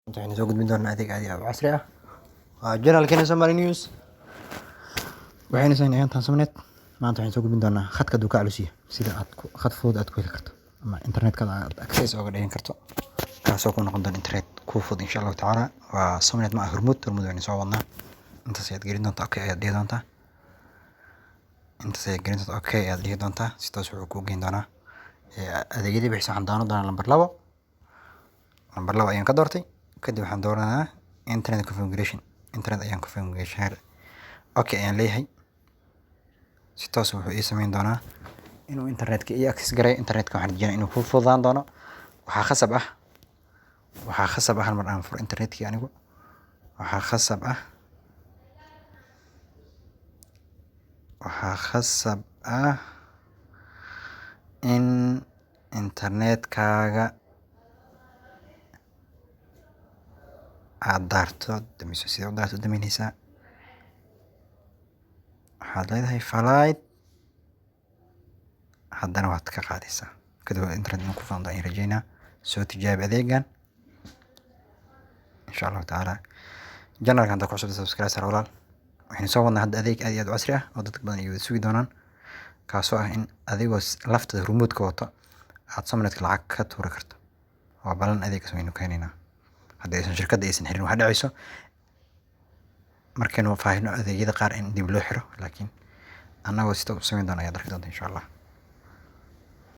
waxaynu soo gudbin doonaa adeeg aad iyo aad u casri ah waa journalkeena Somali News waxaynu soo intaan samneed maanta waxaynu soo gudbin doonaa khadka duka alusiya sida aad khad fudud aad ku heli karto ama internetka aad access uga dhigan karto kaasoo ku noqon doona internet ku fudud insha Allah taala waa samneed ma hormud waxaynu soo wadnaa intaas ayaad gelin doontaa okay ayaad dhihi doontaa intaas ayaad gelin doontaa okay ayaad dhihi doontaa sidaas wuxuu ku geyn doonaa adeegyadii bixisa waxaan dooran doonaa lambar 2 ayaan ka doortay kadib waxaan dooranaa internet configuration internet ayaan configuration okay ayaan leeyahay si toos wuxuu ii sameyn doonaa inuu internetka ii access garay internetka waxaan rajeynayaa inuu ku fududaan doono waxaa khasab ah hal mar aan furo internetkii anigu waxaa khasab ah in internetkaaga aad daarto damiso sida u daarto daminaysaa waxaad leedahay flight haddana waad ka qaadaysaa kadib internet inuu ku fududaan ayaan rajeynaa soo tijaabi adeegan insha Allah taala janalkan dadku cusub subscribe sar walaal waxaynu soo wadnaa hadda adeeg aad iyo aad u casri ah oo dad badan ay sugi doonaan kaasoo ah in adigoo lafta remote ka wato aad samneedka lacag ka tuuri karto waa balan adeegkaas waynu keenaynaa haddii aysan shirkadda aysan xirin waxa dhacayso markaynu faahino adeegyada qaar in dib loo xiro laakiin annagoo sida u samayn doona ayaad arki doontaa insha Allah